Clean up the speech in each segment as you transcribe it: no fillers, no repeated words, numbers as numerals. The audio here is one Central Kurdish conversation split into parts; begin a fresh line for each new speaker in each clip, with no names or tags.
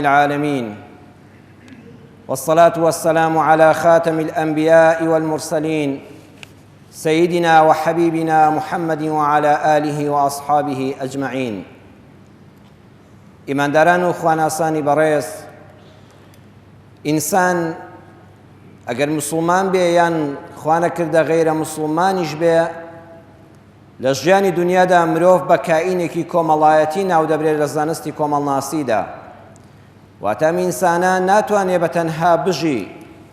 العالمين، والصلاة والسلام على خاتم الأنبياء والمرسلين سيدنا وحبيبنا محمد وعلى آله وأصحابه أجمعين. ئیمانداران و خواناسانی بەڕێز، ئینسان ئەگەر مسلمان بێ یان خوا نەکردە غەیرە مسلمانیش بێ، لە ژیانی دنیادا مرۆڤ بە کائینێکی کۆمەڵایەتی ناودەبرێت لە زانستی کۆمەڵناسیدا. واتە ئینسانان ناتوانێت بە تەنها بژی،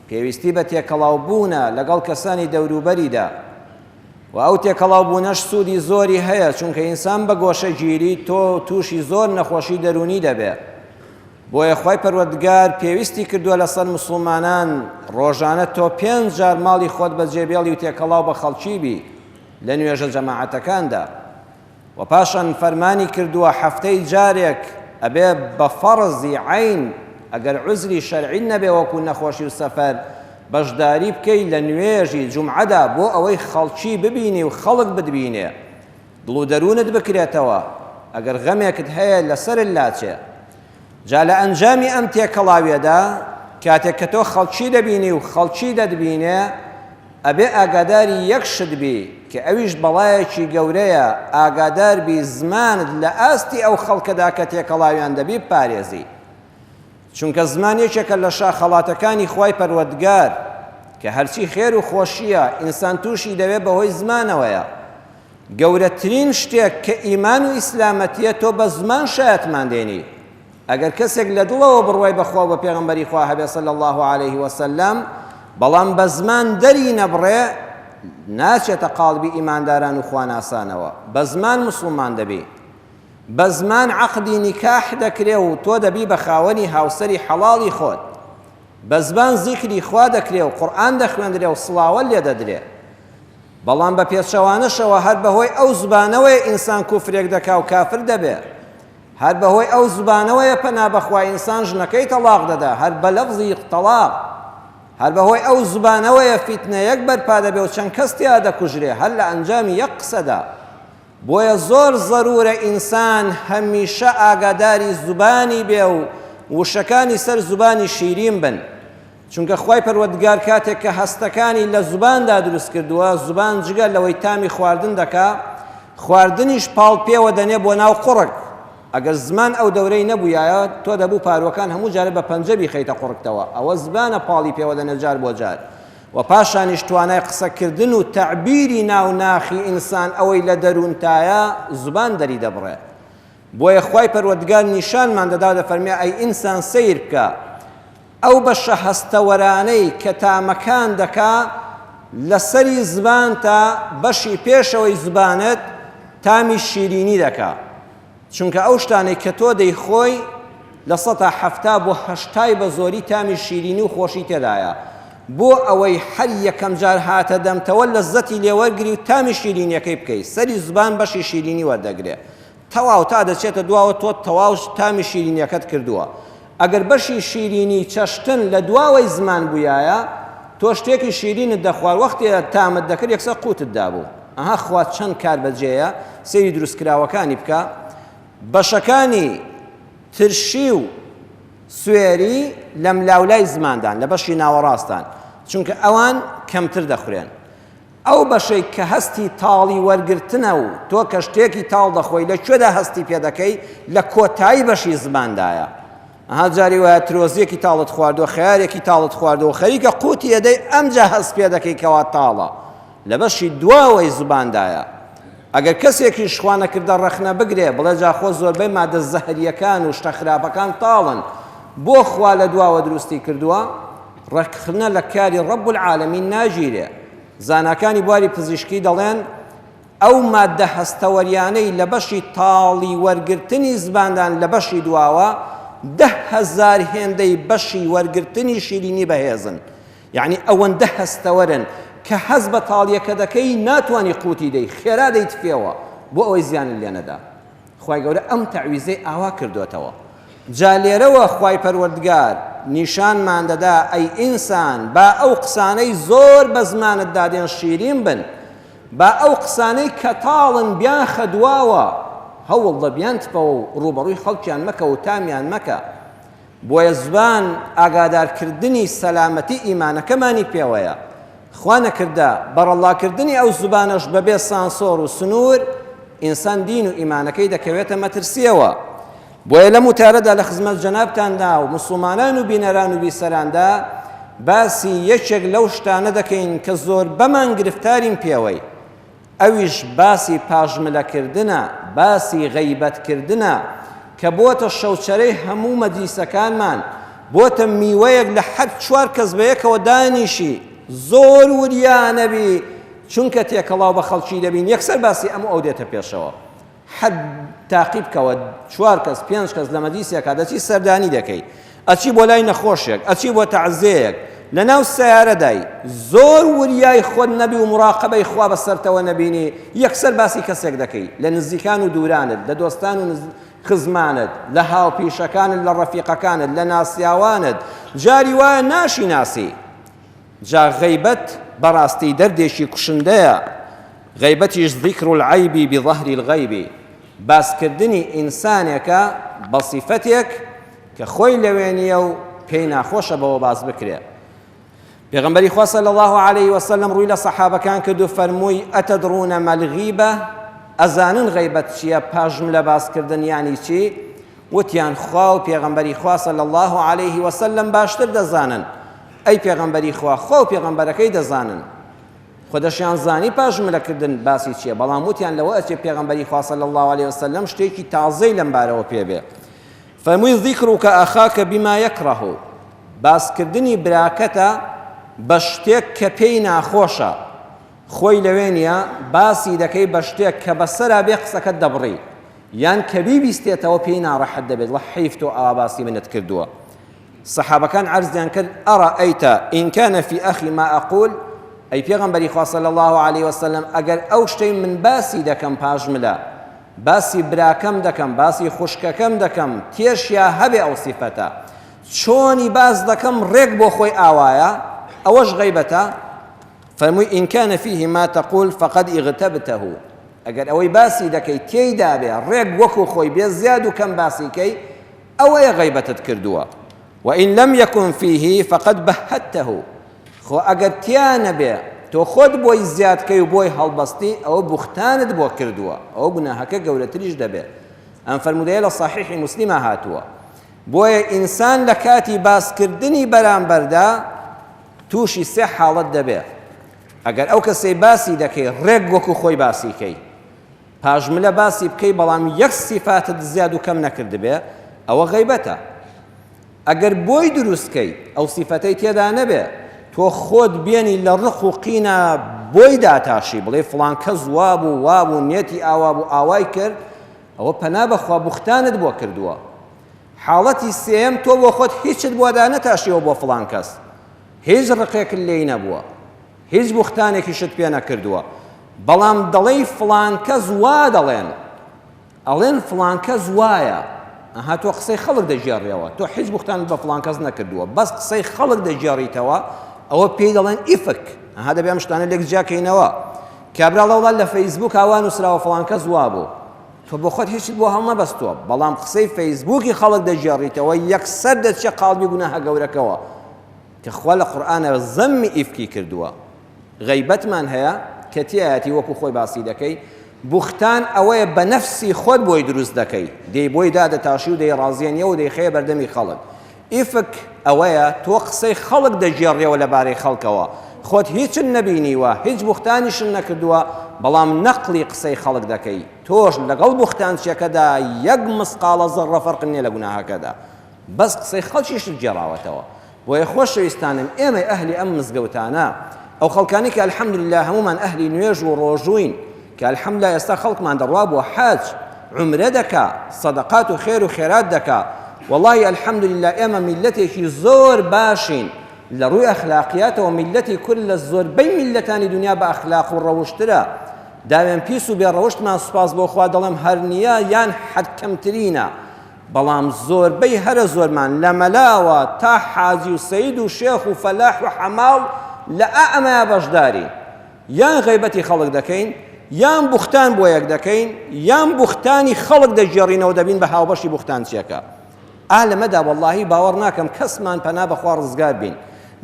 پێویستی بە تێکەڵاوبوونە لەگەڵ کەسانی دەوروبەریدا، و ئەو تێکەڵاوبوونەش سوودی زۆری هەیە، چونکە ئینسان بە گۆشەگیری تۆ تووشی زۆر نەخۆشی دەرونی دەبێت. بۆیە خوای پەروەردگار پێویستی کردووە لەسەر مسلمانان ڕۆژانە تۆ 5 جار ماڵی خۆت بەجێبێڵی و تێکەڵاو بە خەڵکی بی لە نوێژە جەماعەتەکاندا، و پاشان فەرمانی کردووە هەفتەی جارێک ئەبێ بە فەرزی عین، ئەگەر عوزری شەرعی نەبێ وەکو نەخۆشی و سەفەر، بەشداری بکەی لە نوێژی جومعەدا بۆ ئەوەی خەڵکی ببینی و خەڵک بتبینێ، دڵ و دەروونت بکرێتەوە. ئەگەر غەمێکت هەیە لەسەرت لاچێ. جا لە ئەنجامی ئەم تێکەڵاویەدا کاتێک کە تۆ خەڵکی دەبینی و خەڵکی دەتبینێ، ئەبێ ئاگاداری یەک شت بی کە ئەویش بەڵایەکی گەورەیە، ئاگادار بی زمانت لە ئاستی ئەو خەڵکەدا کە تێکەڵاویان دەبی پارێزی. چونکە زمان یەکێکە لە شاخەڵاتەکانی خوای پەروەردگار کە هەرچی خێر و خۆشیە ئینسان تووشی دەوێت بەهۆی زمانەوەیە. گەورەترین شتێک کە ئیمان و ئیسلامەتیە تۆ بە زمان شایەتمان دێنی. ئەگەر کەسێک لە دڵەوە بڕوای بەخوا بە پێغەمبەری خوا هەبێ صلی الله عليه وسلم، بەڵام بە زمان دەری نەبڕێ، ناچێتە قاڵبی ئیمانداران و خواناسانەوە. بە زمان مسلمان دەبی، بە زمان عەقدی نیکاح دەکرێ و تۆ دەبی بە خاوەنی هاوسەری حەڵاڵی خۆت. بە زمان زیکری خوا دەکرێ و قورئان دەخوێندرێ و سڵاوەت لێ دەدرێ. بەڵام بە پێچەوانەشەوە هەر بەهۆی ئەو زبانەوەی ئینسان کوفرێک دەکا و کافر دەبێ، هەر بەهۆی ئەو زبانەوەیە پەنا بەخوا ئینسان ژنەکەی تەلاق دەدا، هەر بە لەفزی تەلاق، هەر بەهۆی ئەو زبانەوەیە فیتنەیەک بەرپا دەبێ و چەند کەس تیا دەکوژرێ، هەر لە ئەنجامی یەک قسەدا. بۆیە زۆر زەرورە ئینسان هەمیشە ئاگاداری زبانی بێ و وشەکانی سەر زبانی شیرین بن، چونکە خوای پەروەردگار کاتێک کە هەستەکانی لە زباندا دروست کردووە، زبان جگە لەوەی تامی خواردن دەکا، خواردنیش پاڵ پێوە دەنێ بۆ ناو قوڕک. ئەگەر زمان ئەو دەورەی نەبوویایە، تۆ دەبوو پاروەکان هەموو جارە بە پەنجەبی خەیتە قوڕکتەوە. ئەوە زبانە پاڵی پێوە دەنێ جار بۆ جار. و پاشانیش توانای قسەکردن و تەعبیری ناوناخی ئینسان ئەوەی لە دەروونتایە زبان دەری دەبڕێ. بۆیە خوای پەروەردگار نیشانمان دەدا، دەفەرمێ ئەی ئینسان سەیر بکە ئەو بەشە هەستەوەرانەی کە تامەکان دەکا لەسەری زبان تا بەشی پێشەوەی زبانت تامی شیرینی دەکا. چونکە ئەو شتانەی کە تۆ دەیخۆی لە 170 بۆ 80 بە زۆری تامی شیرینی و خۆشی تێدایە. بۆ ئەوەی هەر یەکەم جار هاتە دەمتەوە لەزەتی لێوەرگری و تامی شیرینیەکەی بکەیت، سەری زبان بەشی شیرینی وەردەگرێ، تەواو تا دەچێتە دواوە تۆ تەواو تامی شیرینیەکەت کردووە. ئەگەر بەشی شیرینی چەشتن لە دواوەی زمان بوویایە، تۆ شتێکی شیرینت دەخوارد، وەختێ تامت دەکرد یەکسەر قوتت دابوو. ئەها خوا چەند کار بەجێیە، سەیری دروستکراوەکانی بکە. بەشەکانی ترشی و سوێری لە ملاولای زماندان، لە بەشی ناوەڕاستان، چونکە ئەوان کەمتر دەخورێن. ئەو بەشەی کە هەستی تاڵی وەرگرتنە و تۆ کە شتێکی تاڵ دەخۆی لەکوێدا هەستی پێ دەکەی؟ لە کۆتایی بەشی زماندایە. ئەها جاری وایە ترۆزیەکی تاڵت خواردووە، خەیارێکی تاڵت خواردووە، خەریکە قوتی ئەدەی ئەمجا هەست پێ دەکەی کەوا تاڵە، لە بەشی دواوەی زباندایە. ئەگەر کەسێکی شخوا نەکردە ڕەخنە بگرێ، بڵێ جاخۆ زۆربەی مادە زەهریەکان و شتە خراپەکان تاڵن، بۆ خوا لە دواوە دروستی کردووە، ڕەخنە لە کاری ڕەب العالەمین ناگیرێ. زاناکانی بواری پزیشکی دەڵێن ئەو مادە هەستەوەریانەی لە بەشی تاڵی وەرگرتنی زباندان لە بەشی دواوە 10,000 هێندەی بەشی وەرگرتنی شیرینی بەهێزن. یعنی ئەوەندە هەستەوەرن کە حەز بە تاڵیەکە دەکەی ناتوانانی قوتی دەی، خێرا دەیت فێوە بۆ ئەوەی زیانت لێ نەدا. خوای گەورە ئەم تەعویزەی ئاوا کردوێتەوە. جا لێرەوە خوای پەروەردگار نیشانمان دەدا ئەی ئینسان، با ئەو قسانەی زۆر بە زمانت دادێن شیرین بن، با ئەو قسانەی کە تاڵن بیان خەدواوە هەوڵ دە بیان تپەوە و ڕوبەڕووی خەڵکیان مەکە و تامیان مەکە. بۆیە زبان ئاگادارکردنی سەلامەتی ئیمانەکەمانی پێوەیە. خوا نەکردە بەڕەڵاکردنی ئەو زبانەش بەبێ سانسۆر و سنوور ئینسان دین و ئیمانەکەی دەکەوێتە مەترسیەوە. بۆیە لەم وتارەدا لە خزمەت جەنابتاندا و موسڵمانان و بینەران و بیسەراندا باسی یەکێک لەو شتانە دەکەین کە زۆر بەمان گرفتارین پێوەی، ئەویش باسی پاژملەکردنە، باسی غەیبەتکردنە کە بۆتە شەوچەرەی هەموو مەجلیسەکانمان، بۆتە میوەیەک لە حەد 4 کەس بەیەکەوە دانیشی زۆر وریانەبی چونکە تێکەڵاو بە خەڵکی دەبین یەکسەر باسی ئەم ئەو دێتە پێشەوە. حەد تاقیب بکەوە 4 کەس 5 کەس لە مەجلیسێکا دەچی سەردانی دەکەی، ئەچی بۆ لای نەخۆشێک، ئەچی بۆ تەعزیەیەک، لە ناو سەیارەدای زۆر وریای خۆت نەبی و مراقەبەی خوا بەسەرتەوە نەبینی، یەکسەر باسی کەسێک دەکەی لە نزیکان و دوورانت، لە دۆستان و خزمانت، لە هاوپیشەکانت، لە ڕەفیقەکانت، لە ناسیاوانت، جاری وایە ناشی ناسی. جا غەیبەت بەڕاستی دەردێکی کوشندەیە. غەیبەتیش ذیکر العەیبی بظەهری الغەیبی، باسکردنی ئینسانێکە بە سیفەتێک کە خۆی لەوێنیە و پێی ناخۆشە بەوە باس بکرێ. پێغەمبەری خوا صلی الله علیه وسلم ڕووی لە سەحابەکان کرد و فەرمووی ئەتەدڕونە مەلغیبە، ئەزانن غەیبەت چییە؟ پاژم لە باسکردن یانی چی؟ وتیان خوا و پێغەمبەری خوا صلی الله علیه وسلم باشتر دەزانن. ئەی پێغەمبەری خوا، خوا و پێغەمبەرەکەی دەزانن. خۆدەشیان زانی پاژملەکردن باسی چییە، بەڵام وتیان لەوە ئەچێ پێغەمبەری خوا صلی الله علیه وسلم شتێکی تازەی لەم بارەوە پێبێ. فەرمووی ذیکڕکە ئەخاکە بیما یەکڕەه، باسکردنی براکەتە بە شتێک کە پێی ناخۆشە، خۆی لەوێ نییە باسی دەکەی بە شتێک کە بەسەرا بێ قسەکەت دەبڕی یان کە بیبیستێتەوە پێی ناڕەحەت دەبێت، وە حەیف تۆ ئاوا باسی منت کردووە. سەحابەکان عەرزیان کرد ئەڕەئەیتە ئین کانە فی ئەخی ما ئەقول، ئەی پێغەمبەری خوا صلی الله علیه وسلم ئەگەر ئەو شتەی من باسی دەکەم پاژملە، باسی براکەم دەکەم، باسی خوشکەکەم دەکەم، تێشیا هەبێ ئەو سیفەتە، چۆنی باس دەکەم ڕێک بۆ خۆی ئاوایە، ئەوەش غەیبەتە. فەرمووی ئین کانە فیه ما تەقول فەقەد ئیغتەبتەه، ئەگەر ئەوەی باسی دەکەی تێیدا بێ ڕێک وەکو خۆی بێ زیاد و کەم باسیکەی، ئەوەیە غەیبەتت کردووە. وئین لەم یەکن فیه فەقەد بەهەتەه، خۆ ئەگەر تیانە بێ تۆ خۆت بۆی زیادکەی و بۆی هەڵبەستی، ئەوە بوختانت بۆ کردووە، ئەوە گوناهەکە گەورەتریش دەبێت. ئەم فەرمودەیە لە صحیحی موسلیمە هاتووە. بۆیە ئینسان لە کاتی باسکردنی بەرامبەردا تووشی سێ حاڵەت دەبێت. ئەگەر ئەو کەسەی باسی دەکەی ڕێک وەکو خۆی باسیکەی، پاژملە باسی بکەی بەڵام یەک سیفاتت زیاد و کەم نەکردبێ، ئەوە غەیبەتە. ئەگەر بۆی دروستکەی ئەو سیفەتەی تێدا نەبێ، تۆ خۆت بێنی لە ڕق و قینە بۆی داتاشی بڵێ فڵان کەس وا بوو وا بوو نێتی ئاوا بوو ئاوای کرد، ئەوە پەنا بەخوا بوختانت بۆ کردووە. حاڵەتی سێم تۆ بۆ خۆت هیچت بۆ دانەتاشیەوە بۆ فڵان کەس، هیچ ڕقێکت لێی نەبووە، هیچ بوختانێکیشت پێ نەکردووە، بەڵام دەڵێی فڵان کەس وا دەڵێن، ئەڵێن فڵان کەس وایە، ئەها تۆ قسەی خەڵک دەژێڕیەوە، تۆ هیچ بوختانت بە فڵان کەس نەکردووە، بەس قسەی خەڵک دەژێڕیتەوە، ئەوە پێی دەڵێن ئیفک، ئەها دەبێ ئەم شتانە لێک جاکەینەوە. کابراڵە وڵات لە فەیسبووک ئاوا نووسراوە فڵان کەس وا بوو، تۆ بۆ خۆت هیچت بۆ هەڵنەبەستووە، بەڵام قسەی فەیسبووکی خەڵک دەژێڕیتەوە، یەکسەر دەچێ قاڵبی گوناهە گەورەکەوە کە خوا لە قورئانە زەممی ئیفکی کردووە. غەیبەتمان هەیە کە تایەتی وەکو خۆی باسی دەکەی، بوختان ئەوەیە بە نەفسی خۆت بۆی دروست دەکەی، دەی بۆی دادەتاشی و دەی ڕازێنیە و دەی خەیە بەردەمی خەڵک. ئیفک ئەوەیە تۆ قسەی خەڵک دەژێڕیەوە لەبارەی خەڵکەوە، خۆت هیچن نەبینیوە، هیچ بوختانیشن نەکردووە، بەڵام نەقلی قسەی خەڵک دەکەی، تۆش لەگەڵ بوختانچیەکەدا یەک مسقالە زەڕە فەرق نییە لە گوناهەکەدا، بەس قسەی خەڵکیشت جێڕاوەتەوە. بۆیە خۆشەویستانم ئێمە ئەهلی ئەم مزگەوتانە، ئەو خەڵکانی کە الحەمدولله هەمومان ئەهلی نوێژ و ڕۆژووین، کە الحەمدولله ئێستا خەڵکمان دەڕوا بۆ حەج، عومرە دەکا، سەدەقات و خێر و خێرات دەکا. والله الحەمدولله ئێمە میلەتێکی زۆر باشین لە ڕووی ئەخلاقیاتەوە، میلەتی کورد لە زۆربەی میلەتانی دنیا بە ئەخلاق و ڕەوشترە. داوێن پیس و بێڕەوشتمان سوپاس بۆ خوا دەڵێم هەر نییە یان حەد کەمترینە، بەڵام زۆربەی هەرە زۆرمان لە مەلاوە تا حاجی و سەید و شێخ و فەلاح و حەماڵ لە ئەمەیە بەشداری، یان غەیبەتی خەڵک دەکەین، یان بوختان بۆ یەک دەکەین، یان بوختانی خەڵک دەژێڕینەوە دەبین بە هاوبەشی بوختانچیەکە. ئالەمەدا وەڵڵاهی باوەڕ ناکەم کەسمان پەنا بەخوا ڕزگار بین.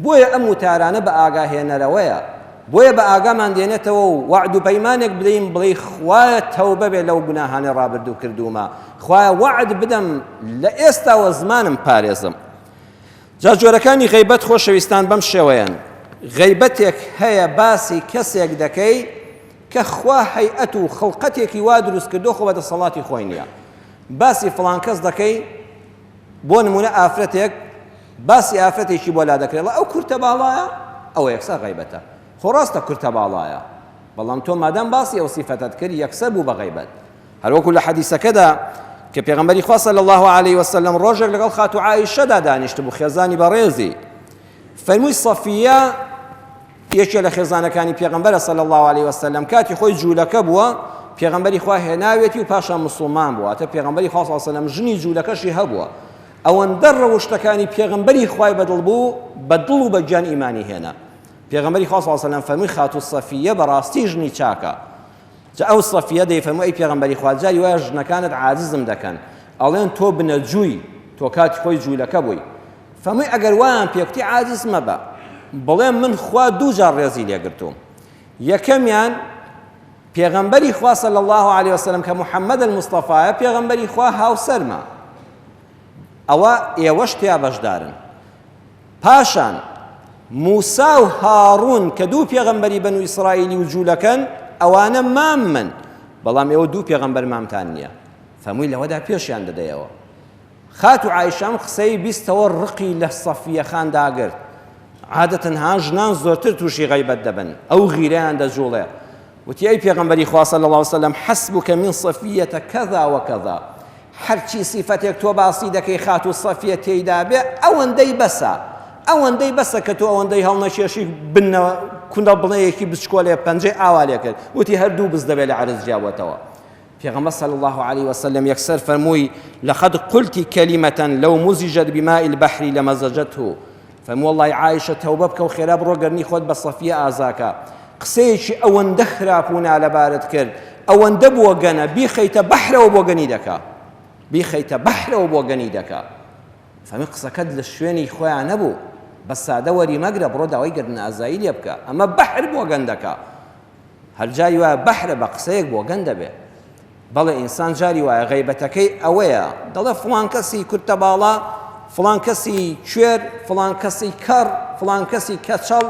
بۆیە ئەم وتارانە بە ئاگاهێنەرەوەیە، بۆیە بە ئاگامان دێنێتەوە و وعد و پەیمانێک بدەین بڵێ خوایە تەوبە بێ لەو گوناهانەی ڕابردوو کردومە، خوایە وعد بدەم لە ئێستاوە زمانم پارێزم. جا جۆرەکانی غەیبەت خۆشەویستان بەم شێوەیەن. غەیبەتێک هەیە باسی کەسێک دەکەی کە خوا هەیئەت و خەڵقەتێکی وا دروست کردو خۆ بەدەسەڵاتی خۆی نییە. باسی فڵان کەس دەکەی بۆ نمونە ئافرەتێک باسی ئافرەتێکی بۆ لا دەکرێت ئەو کورتە باڵایە، ئەوە یەکسەر غەیبەتە. خۆ ڕاستە کورتە باڵایە، بەڵام تۆ مادام باسی ئەو سیفەتت کرد یەکسەر بوو بە غەیبەت. هەروەکو لە حەدیسەکەدا کە پێغەمبەری خوا صلی الله علیه وسلم ڕۆژێک لەگەڵ خاتو عایشەدا دانیشت بوو، خێزانی بەڕێزی، فەرمووی سەفیە یەکێ لە خێزانەکانی پێغەمبەرە صلی الله علیه وسلم کاتی خۆی جوولەکە بووە، پێغەمبەری خوا هێناوێتی و پاشان مسلمان بووە. ئەتە پێغەمبەری خوا صلی الله علیه وسلم ژنی جوولەکەشی هەبووە. ئەوەندە ڕەوشتەکانی پێغەمبەری خوای بەدڵ بوو، بەدڵ و بەگیان ئیمانی هێنا. پێغەمبەری خوا صلی الله علیه وسلم فەرمووی خاتو سەفیە بەڕاستی ژنی چاکە. جا ئەو سەفیە دەیفەرمووی ئەی پێغەمبەری خوا جاری وایە ژنەکانت عاجزم دەکەن، ئەڵێن تۆ بنەجووی، تۆ کاتی خۆی جوولەکە بووی. فەرمووی ئەگەر وایان پێ کوتی عاجز مەبە، بڵێ من خوا دوو جار ڕێزی لێگرتوم. یەکەمیان پێغەمبەری خوا صلی الله علیه وسلم کە محەممەد المستەفایە پێغەمبەری خوا هاوسەرمە، ئەوە ئێوەش تیا بەشدارن. پاشان موسا و هاڕون کە دوو پێغەمبەری بەنو ئیسرائیلی و جوولەکەن ئەوانە مام من، بەڵام ئێوە دوو پێغەمبەر مامتان نییە. فەرمووی لەوەدا پێشیان دەدەیەوە. خات و عایشەم قسەی بیستەوە ڕقی لە سەفیە خان داگرت. عادەتەن ها ژنان زۆرتر تووشی غەیبەت دەبن، ئەو غیرەیان دەجوڵێ. وتی ئەی پێغەمبەری خوا صلی الله علیه وسلم حەسبوکە من سەفیەتە کەذا وەکەذا، هەرچی سیفەتێک تۆ باسی دەکەی خات و سەفیە تێیدا بێ ئەوەندەی بەسە، ئەوەندەی بەسە کە تۆ ئەوەندەی هەڵنەکێشی بنەوە کوندە بڵێیەکی بچکۆلێ پەنجەی ئاوا لێ کرد، وتی هەردوو بز دەبێت لە عەرز جیاوەتەوە. پێغەمبەر صلی الله علیه وسلم یەکسەر فەرمووی لەقەد قولتی کەلیمەتەن لەو مزجت بماء البحر لەمەزەجەته. فەرمووی وەڵڵی عایشە تەوبە بکە و خێرا بڕۆ گەرنی خۆت بە سەفیە ئازاکە، قسەیەکی ئەوەندە خراپ و نالەبارت کرد، ئەوەندە بووە گەنە بیخەیتە بەحرەوە بۆ گەنی دەکا، بیخەیتە بەحرەوە بۆ گەنی دەکا. فەرمووی قسەکەت لە شوێنی خۆیان نەبوو، بە سادە وەری مەگرە بڕۆ داوای گردن ئازایی لێ بکە، ئەمە بەحر بۆ گەن دەکا. هەر جاری وایە بەحرە بە قسەیەک بۆ گەن دەبێ. بەڵێ ئینسان جاری وایە غەیبەتەکەی ئەوەیە، دەڵێ فڵان کەسی کورتە باڵا، فڵان کەسی کوێر، فڵان کەسی کەڕ، فڵان کەسی کەچەڵ،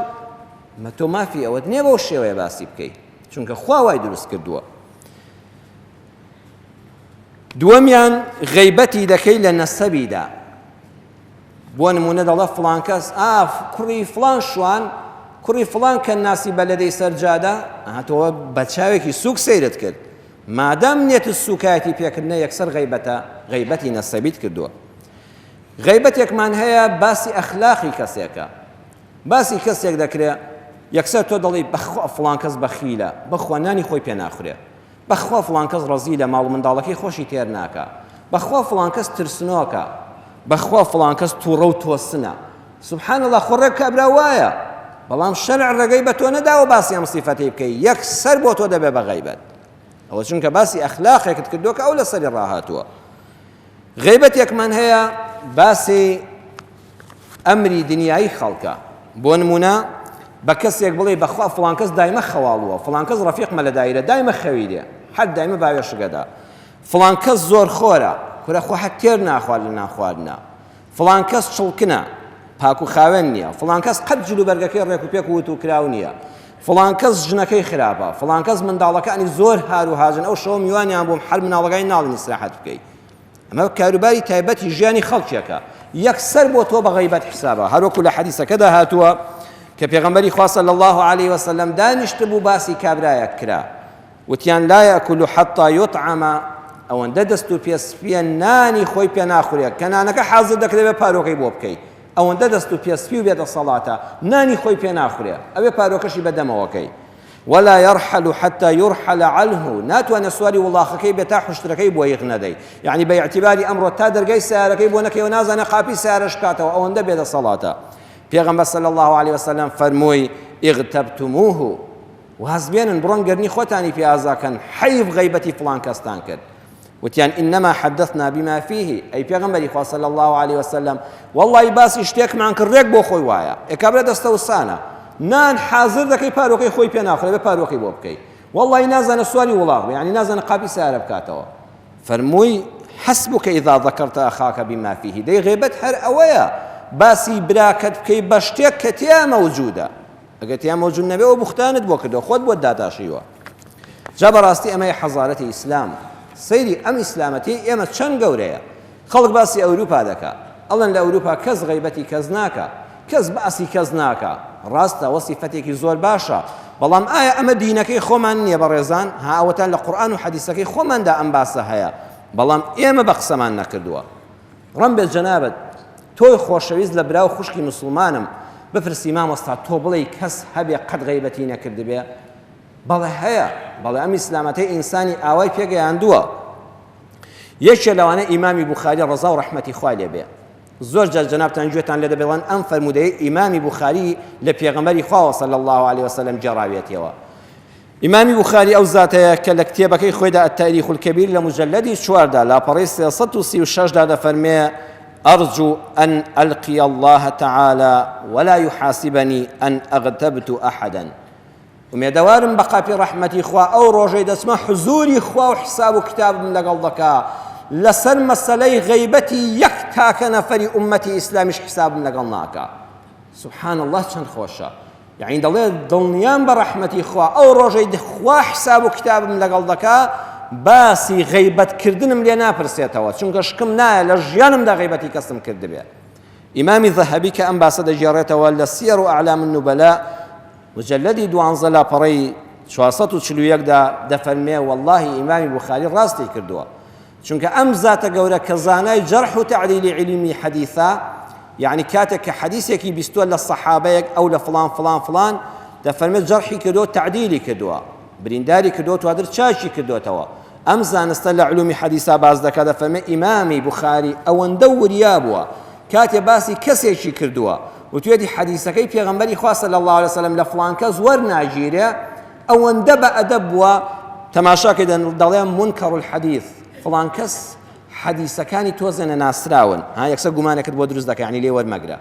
مە تۆ مافی ئەوەت نییە بەو شێوەیە باسی بکەیت، چونکە خوا وای دروست کردووە. دووەمیان غەیبەتی دەکەی لە نەسەبیدا. بۆ نمونە دەڵێ فڵان کەس کوڕی فڵان شوان، کوڕی فڵان کە ناسی بەلەدەی سەرجادا، هاتەوە بە چاوێکی سووک سەیرت کرد، مادام نێتت سوکایەتی پێکردنە یەکسەر غەیبەتە، غەیبەتی نەسەبیت کردووە. غەیبەتێکمان هەیە باسی ئەخلاقی کەسێکە. باسی کەسێک دەکرێت یەکسەر تۆ دەڵی بەخوا فڵان کەس بەخیلە، بەخوا نانی خۆی پێ ناخورێ، بەخوا فڵان کەس ڕەزیلە ماڵ و منداڵەکەی خۆشی تێر ناکە، بەخوا فڵان کەس ترسنۆکە، بەخوا فڵان کەس تووڕە و تۆسنە. سوبحان الله خۆڕێک کابرا وایە، بەڵام شەرع ڕێگەی بە تۆ نەداوە باسی ئەم سیفەتەی بکەی، یەکسەر بۆ تۆ دەبێ بە غەیبەت. ئەوە چونکە باسی ئەخلاقێکت کردووە کە ئەو لەسەری ڕاهاتووە. غەیبەتێکمان هەیە باسی ئەمری دنیایی خەڵکە. بۆ نمونە بە کەسێک بڵێ بەخوا فڵان کەس دایمە خەواڵووە، فڵان کەس ڕەفیقمە لە دایرە دایمە خەویرێ، هەر دایمە باوێشگەدا، فڵان کەس زۆر خۆرە، کورەخوا هەر تێر ناخوارد لە ناخواردنە، فڵان کەس چڵکنە، پاک و خاوێن نییە، فڵان کەس قەت جلوبەرگەکەی ڕێک و پێک و وت و کراو نییە، فڵان کەس ژنەکەی خراپە، فڵان کەس منداڵەکانی زۆر هار و هاژن، ئەو شەوە میوانیان بۆم هەر مناڵەکانی ناڵنی استراحەت بکەیت. ئەمە کاروباری تایبەتی ژیانی خەڵکێکە، یەکسەر بۆ تۆ بە غەیبەت حسابە. هەروەکو لە حەدیسەکەدا هاتووە کە پێغەمبەری خوا صلی الله علیه وسلم دانیشت بوو باسی کابرایەک کرا، وتیان لا یەکول حەتا یطعم، ئەوەندە دەست و پێسپیە نانی خۆی پێ ناخورێت کە نانەکە حازر دەکرێت پارۆکەی بۆ بکەیت، ئەوەندە دەست و پێسپی و بێتە سەڵاتە نانی خۆی پێ ناخورێت، ئەوێ پارۆکەشی بەدەمەوەکەی. ولا يرحل حتى يرحل عنه، ناتوانە سواری وڵاخەکەی بێت تا حشتەکەی بۆ یەک نەدەی، یعنی بە ئیعتیباری ئەمڕۆ تا دەرگای سیارەکەی بۆ نەکەی و نازانە قاپی سیارەش کاتەوە، ئەوەندە بێتە سەڵاتە. پێغەمبەر صلی الله علیه وسلم فەرمووی اغتبتموه، واز بێنن بڕۆن گەرنی خۆتانی پێ ئازاکەن، حەیف غەیبەتی فڵان کەستان کرد. وتيان إنما حدثنا بما فيه أي پیغمبر إخوة صلى الله عليه وسلم والله باس اشتيك معن كريك بو خوي وايا إكابرة دستوسانا نان حاضر دكي باروكي خوي بينا آخر باروكي بوبكي والله نازن السؤالي والله يعني نازن قابي سارب كاتوا فرموي حسبك إذا ذكرت أخاك بما فيه دي غيبت هر أويا باسي براكت كي بشتيك كتيا موجودة أكتيا موجود نبي وبختاند بوكدو خود بوداتا شيوا جبراستي أما حضارة إسلام سيري أم إسلامتي أما تشان قوريا خلق باسي أوروبا دكا الله لأوروبا كز غيبتي كزناكا كز باسي كزناكا راستا وصفتك زور باشا بەڵام ئایا ئەمە دینەکەی خۆمان نییە بەڕێزان هاوەتان لە قورئان و حەدیسەکەی خۆماندا ئەم باسە هەیە بەڵام ئێمە بە قسەمان نەکردووە ڕەم بێت جەنابەت تۆی خۆشەویست لە براو خوشکی مسلمانم بپرسی مامۆستا تۆ بڵێ کەس هەبێ قەت غەیبەتی نەکردبێ بەڵێ هەیە بەڵێ ئەم ئیسلامەتەی ئینسانی ئاوای پێگەیاندووە یەکێ لەوانە ئیمامی بوخاری ڕەزا و ڕەحمەتی خوای لێبێ زۆر جار جەنابتان گوێتان لێ دەبێڵێن ئەم فەرمودەی ئیمامی بوخاری لە پێغەمبەری خواوە صلی الله عليه وسلم جێڕاوێتەوە ئیمامی بوخاری ئەو زاتەیە کە لە کتێبەکەی خۆیدا التاریخ الکەبیر لە مجلدی 4دا لاپەڕەی 336 دا دەفەرمێ أرجو أن ألقي الله تعالى ولا يحاسبني أن أغتبت أحدا ومێدەوارم بە قاپی ڕەحمەتی خوا ئەو ڕۆژەی دەچمە حزوری خوا و حساب و کتابم لەگەڵ دەکا لەسەر مەسەلەی غەیبەتی یەک تاکە نەفەری ئومەتی ئیسلامیش حسابم لەگەڵ ناکا سبحان الله چەند خۆشە یعنی دەڵێ دڵنیام بە ڕەحمەتی خوا ئەو ڕۆژەی خوا حساب و کتابم لەگەڵ دەکا باسی غەیبەتکردنم لێ ناپرسێتەوە چونکە شکم نایە لە ژیانمدا غەیبەتی کەسم کردبێ ئیمامی ذەهەبی کە ئەم باسە دەژێڕێتەوە لە سیر و ئەعلام النوبەلا مجلدی 12 لاپەڕەی 441 دا دەفەرمێ والله ئیمامی بوخاری ڕاستی کردووە چونکە ئەم زاتە گەورە کە زانای جەرح و تعدیلی علمی حەدیثە یعنی کاتێک کە حەدیثێکی بیستووە لە سەحابەیەک ئەو لە فڵان فڵان فڵان دەفەرمێت جەرحی کردووە تعدیلی کردووە برینداری کردووە توادر چاچی کردوێتەوە ئەم زانستە لە علومی حەدیثە باز دەکات دەفەرمێت ئیمامی بوخاری ئەوەندە وریا بووە کاتێ باسی کەسێکی کردووە وتوێتی حەدیثەکەی پێغەمبەری خوا صلی الله عليه وسلم لە فڵان کەس وەرناگیرێ ئەوەندە بە ئەدەب بووە تەماشاکەی دەڵێن منکەڕ الحەدیث فڵان کەس حەدیثەکانی تۆزێنە ناسراون ها یەکسەر گومانێکت بۆ دروست دەکە یعنی لێ وەرمەگرە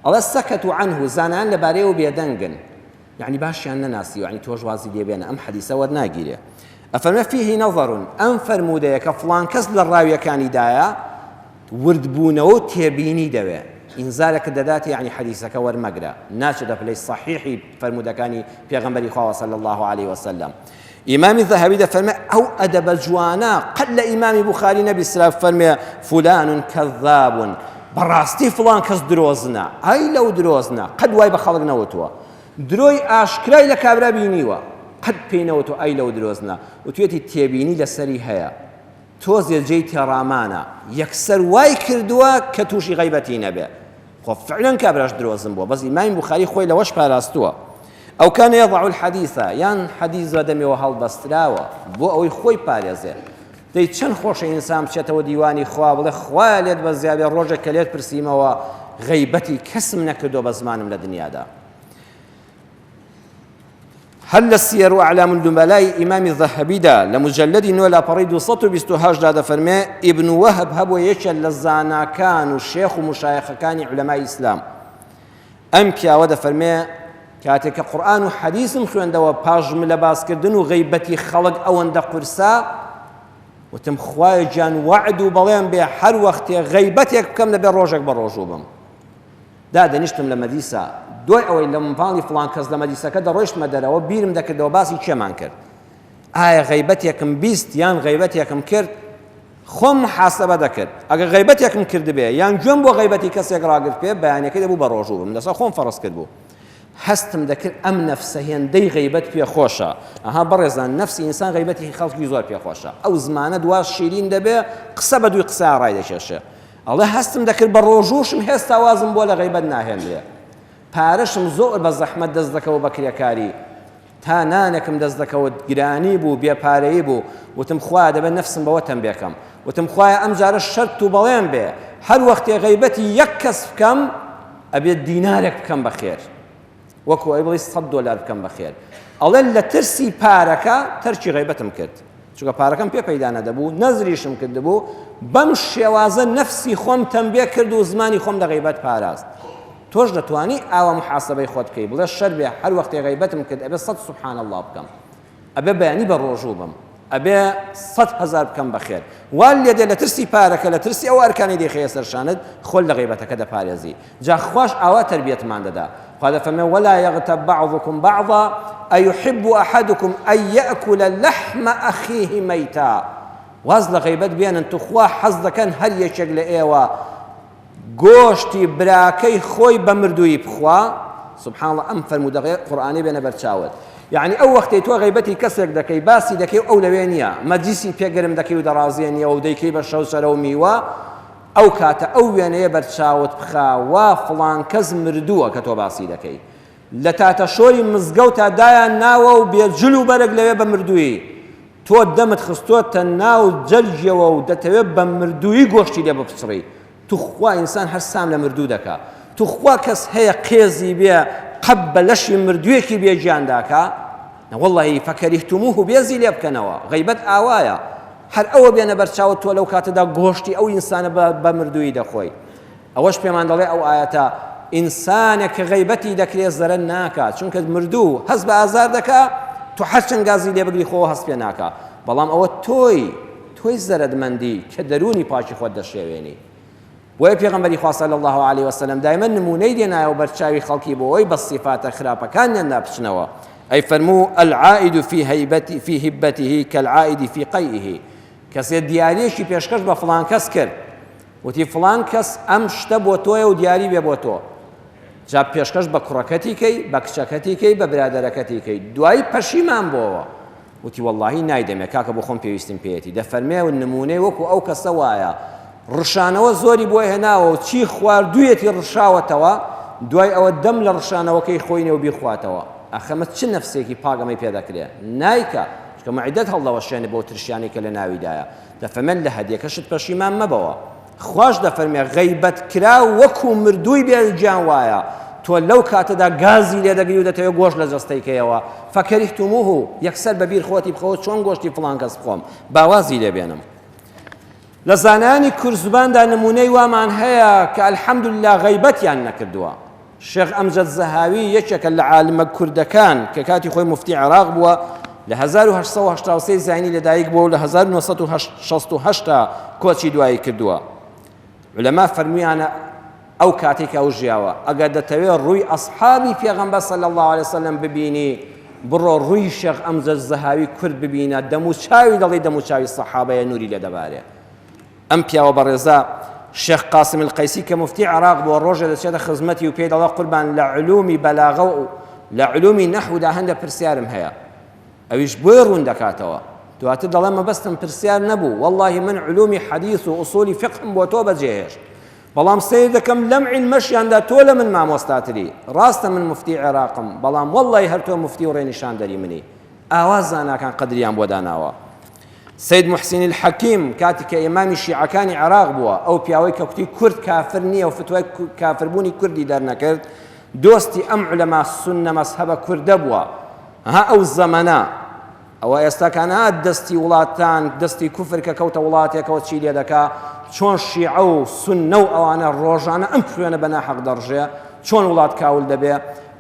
ئەڵێ سەکەتوا عنه زانایان لەبارەیەوە بێدەنگن یعنی باشیان نەناسیوە یعنی تۆش وازی لێ بێنە ئەم حەدیثە وەرناگیرێ ئەفەرمێ فیه نەظەر ئەم فەرمودەیە کە فڵان کەس لە ڕاویەکانیدایە وردبوونەوە و تێبینی دەوێ ئینزارێکە دەداتێ یعنی حەدیثەکە وەرمەگرە ناچێتە پلەی صەحیحی فەرمودەکانی پێغەمبەری خوا صلی الله عليه وسلم ئیمامی ذەهەبی دەفەرمێ ئەو ئەدەبە جوانە قەت لە ئیمامی بوخاری نەبی سلاف فەرمێ فولان کەذاب بەڕاستی فڵان کەس درۆزنە ئەی لەو درۆزنە قەت وای بە خەڵک نەوتووە درۆی ئاشکرای لە کابرا بینیوە قەت پێی نەوتوە ئەی لەو درۆزنە وتوێتی تێبینی لەسەری هەیە تۆزێ جێی تێڕامانە یەکسەر وای کردووە کە تووشی غەیبەتی نەبێ خۆ فعلەن کابراش درۆزن بووە بەس ئیمامی بوخاری خۆی لەوەش پاراستووە ئەو کان یەضع الحەدیث یان حەدیث زەدەمەوە هەڵبەستراوە بۆ ئەوەی خۆی پارێزێ دەی چەند خۆشە ئینسان بچێتەوە دیوانی خوا بڵێ خوا لێت بە زیابێ ڕۆژێک کە لێت پرسیمەوە غەیبەتی کەسم نەکردو بە زمانم لە دنیادا هل السير وأعلام النبلاء إمام الذهبي دا لمجلد نولا بريد 228 دا فرمي ابن وهب هبو يشل للزانا كان الشيخ ومشايخ كان علماء الإسلام أم كيا ودا فرمي كاتك قرآن وحديث خوان دا وباج ملباس كردن وغيبتي خلق أو دا قرسا وتم خواي جان وعد وبلين بي حر وقت غيبتك كم نبي روجك بروجوبم دا دنيشتم لمديسة دوای ئەوەی لە ماڵی فڵان کەس لە مەجلیسەکە دەڕۆیشتمە دەرەوە بیرم دەکردەوە باسی چێمان کرد ئایا غەیبەتێکم بیست یان غەیبەتێکم کرد خۆم محاسەبە دەکرد ئەگەر غەیبەتێکم کردبێ یان گوێم بۆ غەیبەتی کەسێک ڕاگرت پێ بەیانەکەی دەبوو بە ڕۆژوو بم لەسەر خۆم فەڕست کرد بوو هەستم دەکرد ئەم نەفسە هێندەی غەیبەت پێ خۆشە ئەها بەڕێزان نەفسی ئینسان غەیبەتی خەڵکی زۆر پێ خۆشە ئەو زمانە دوا شیرین دەبێ قسە بە دووی قسە ڕای دەکێشێ ئەڵێ هەستم دەکرد بە ڕۆژوشم هێستا وازم بۆ لە غەیبەت ناهێنرێ پارەشم زۆر بە زەحمەت دەست دەکەوە بە کرێکاری تا نانێکم دەست دەکەوت گرانی بوو بێپارەیی بوو وتم خوا دەبێت نەفسم بەوە تەم بێکەم وتم خوایە ئەم جارە شەرت و بەڵێن بێ هەر وەختێ غەیبەتی یەک کەس بکەم ئەبێت دینارێک بکەم بەخێر وەکو ئەی بڵی $100 بکەم بەخێر ئەڵێن لە ترسی پارەکە تەرکی غەیبەتم کرد چونکە پارەکەم پێ پەیدا نەدەبوو نەزریشم کردبوو بەم شێوازە نەفسی خۆم تەنبیه کرد و زمانی خۆم لە غیبەت پاراست تۆش دەتوانی ئاوا محاسبەی خۆت بکەی بڵێ شەر بێ هەر وەختێ غیبەتم کرد ئەبێ 100 سوبحان الله بکەم ئەبێ بەیانی بە ڕۆژوو بم ئەبێ 100,000 بکەم بەخێر وال لێدێ لە ترسی پارەکە لە ترسی ئەو ئەرکانی دێخەیە سەرشانت خۆل لە غیبەتەکە دەپارێزی جا خوش ئاوا تربیەتمان دەدا خوا دەفەرمێ ولا يغتب بعضكم بعضا أيحب أحدكم أن يأكل لحم أخيه ميتا واز لە غیبەت بێنن توخوا حەز دەکەن هەر یەکێک لە ئێوە گۆشتی براکەی خۆی بە مردووی بخوا سبحان الله ئەم فەرموودەی قورئانی بێنە بەرچاوت یعنی ئەو وەختەی تۆ غیبەتی کەسێک دەکەی باسی دەکەی ئەو لەوێ نییە مەجلیسی پێگەرم دەکەی و دەڕازیە نییە و دەیکەی بە شەو سەرە و میوە ئەو کاتە ئەو وێنەیە بەرچاوت بخاوە فڵان کەس مردووە کە تۆ باسی دەکەی لە تاتە شۆری مزگەوتە دایان ناوە و بێجل و بەرەک لەوێ بە مردووی تۆ دەمت خستۆتە ناو جەلجەوە و دەتەوێت بە مردووی گۆشتی لێ بپچڕی توخوا ئینسان هەر سام لە مردوو دەکا توخوا کەس هەیە قێزی بێ قەب بە لەشی مردوویەکی بێجیان داکا والله فەکەریهتموه بێزی لێ بکەنەوە غیبەت ئاوایە هەر ئەوە بێنە بەرچاوت تۆ لەو کاتەدا گۆشتی ئەو ئینسانە بە مردووی دەخۆی ئەوەش پێمان دەڵێ ئەو ئایەتە ئینسانێک کە غیبەتی دەکرێت زەرە ناکات چونکە مردوو هەست بە ئازار دەکا تو هەر چەند گازی لێ بگری خۆ هەست پێ ناکا بەڵام ئەوە تۆی زەرەدمەندی کە دەرونی پاکی خۆت دەشێوێنی بۆیە پێغەمبەری خوا صلی الله علیه وسلم دایما نمونەی دێنایەوە بەرچاوی خەڵکی بۆ ئەوی بە سیفاتە خراپەکانیان ناپچنەوە ئەی فەرموو العائد في هبته كالعائد في قيئه کەسێ دیاریەکی پێشکەش بە فڵان کەس کرد وتی فڵان کەس ئەم شتە بۆ تۆیە و دیاری بێ بۆ تۆ جا پێشکەش بە کوڕەکەتی کەی بە کچەکەتی کەی بە برادەرەکەتی کەی دوایی پەشیمان بۆەوە وتی واللهی نایدەمێ کاکە بۆ خۆم پێویستم پێیەتی دەفەرمێ و نمونەی وەکو ئەو کەسە وایە ڕشانەوە زۆری بۆی هێناوە و چی خواردوویەتی ڕشاوەتەوە دوای ئەوە دەم لە ڕشانەوەکەی خۆینێ و بیخواتەوە ئەخەمە چ نەفسێکی پاگەمەی پێ دەکرێ نایکە چکە مەعیدەت هەڵدەوەشێنێ بۆ ترشیانی کە لە ناویدایە دەفەرمێن لە هەدیەکەشت پەشیمان مەبەوە خوش دەفەرمێ غیبەت کرا وەکو مردووی بێجیان وایە تۆ لەو کاتەدا گازی لێ دەگری و دەتەوێت گۆشت لە جەستەیکەیەوە فەکەریهتموه یەکسەر بەبیر خۆتی بخەوە چۆن گۆشتی فڵان کەس بخۆم باوازی لێ بێنم لە زانانی کورد زباندا نمونەی وامان هەیە کە الحەمدولله غیبەتیان نەکردووە شێخ ئەمجەد زەهاوی یەکێکە لە عالمە کوردەکان کە کاتی خۆی مفتی عێراق بووە لە 1983 زاینی لەدایک بووە و لە 1968 کۆچی دوایی کردووە علەما فەرموویانە ئەو کاتێک ئەو ژیاوە ئەگەر دەتەوێت ڕووی ئەصحابی پێغەمبەر صلی الله علیه وسلم ببینی بڕۆ ڕووی شێخ ئەمجەد زەهاوی کورد ببینە دەموچاوی دەڵێ دەموچاوی سەحابەیە نوری لێ دەبارێ ئەم پیاوە بەڕێزە شێخ قاسم القەیسی کە مفتی عێراق بووە ڕۆژێ دەچێتە خزمەتی و پێی دەڵێ قوربان لە علومی بەلاغە و لە علومی نەحودا هەندە پرسیارم هەیە ئەویش بۆی ڕوون دەکاتەوە دواتر دەڵێ مەبەستم پرسیار نەبوو والله من علومی حەدیث و ئوسولی فقهم بۆ تۆ بەجێهێشت بەڵام سیر دەکەم لەم عیلمەشیاندا تۆ لە من مامۆستاتری ڕاستە من مفتی عێراقم بەڵام والله هەر تۆ مفتی و ڕێنیشاندەری منی ئاوا زاناکان قەدریان بۆ داناوە سید محسین الحەکیم کاتی کە ئیمامی شیعەکانی عێراق بووە ئەو پیاوەی کە کوتی کورد کافر نییە و فتوای کافربوونی کوردی دەرنەکرد دۆستی ئەم عولەما سوننە مەزهەبە کوردە بووە ها ئەو زەمەنە ئەوە ئێستاکانە دەستی وڵاتان دەستی کوفر کە کەوتە وڵاتێکەوە چی لێ دەکا چۆن شیعە و سوننە و ئەوانە ڕۆژانە ئەم خوێنە بە ناحەق دەڕژێ چۆن وڵات کاول دەبێ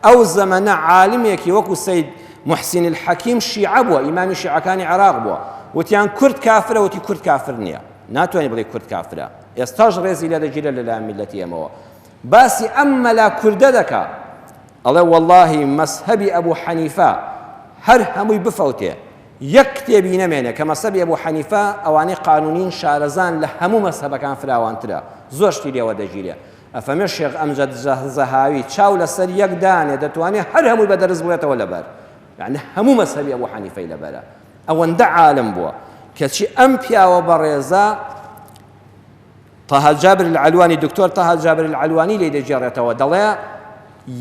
ئەو زەمەنە عالمێکی وەکو سید محسین الحەکیم شیعە بووە ئیمامی شیعەکانی عێراق بووە وتیان کورد کافرە وتی کورد کافر نییە ناتوانێت بڵێ کورد کافرە ئێستاش ڕێزی لێ دەگیرە لەلایەن میلەتی ئێمەوە باسی ئەم مەلا کوردە دەکا ئەڵێ والله مەزهەبی ئەبوو حەنیفە هەر هەمووی بفەوتێ یەک کتێبی نەمێنێ کە مەزهەبی ئەبوو حەنیفە ئەوانەی قانونین شارەزان لە هەموو مەزهەبەکان فراوانترە زۆر شتی لێوە دەگیرێ ئەفەرمێ شێخ ئەمجەد زەهاوی چاو لەسەر یەک دانێ دەتوانێت هەر هەمووی بەدەرز بڵێتەوە لەبەر یعنی هەموو مەزهەبی ئەبوو حەنیفەی لەبەرە ئەوەندە عالم بووە کەچی ئەم پیاوە بەڕێزە طه جابر العلوانی دکتۆر طه جابر العلوانی لێ دەجێڕێتەوە دەڵێ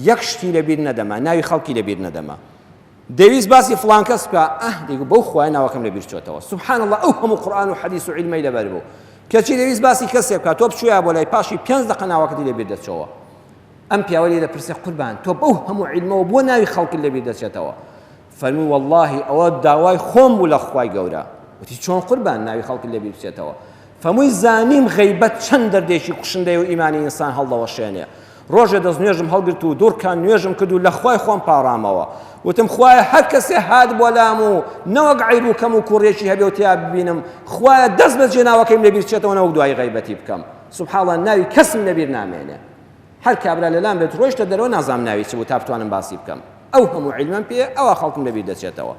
یەک شتی لەبیر نەدەما ناوی خەڵکی لەبیر نەدەما دەویست باسی فڵان کەس بکە دیگو بەو خوای ناوەکەم لەبیر چۆتەوە سبحان الله ئەو هەموو قورئان و حەدیث و عیلمەی لەبەر بوو کەچی دەویست باسی کەسێک بکە تۆ بچوویە بۆ لای پاشی 5 دقە ناوەکەتی لەبیر دەچەوە ئەم پیاوە لێ دەپرسێ قوربان تۆ بەو هەموو عیلمەوە بۆ ناوی خەڵکی لەبیر دەچێتەوە فەرمووی والله ئەوە داوای خۆم بوو لە خوای گەورە وتی چۆن قوربان ناوی خەڵک لێبیر بچێتەوە فەمووی زانیم غەیبەت چەند دەردێکی کوشندەی و ئیمانی ئینسان هەڵدەوەشێنێ ڕۆژێ دەست نوێژم هەڵگرت و دوورکان نوێژم کرد و لە خوای خۆم پاڕامەوە وتم خوایە هەر کەسێ هات بۆ لام و نەوەک عیب و کەم و کوڕێکی هەبێ و تیا ببینم خوایە دەست بەجێ ناوەکەیم لەبیر بچێتەوە نەوەک دوای غەیبەتی بکەم سوبحان الله ناوی کەسم لەبیر نامێنێ هەر کابرا لەلام بێت ڕۆیشتە دەرەوە نازانم ناوی چ بوو تا بتوانم باسی بکەم ئەو هەموو عیلمم پێ ئەوە خەڵکم لەبیر دەچێتەوە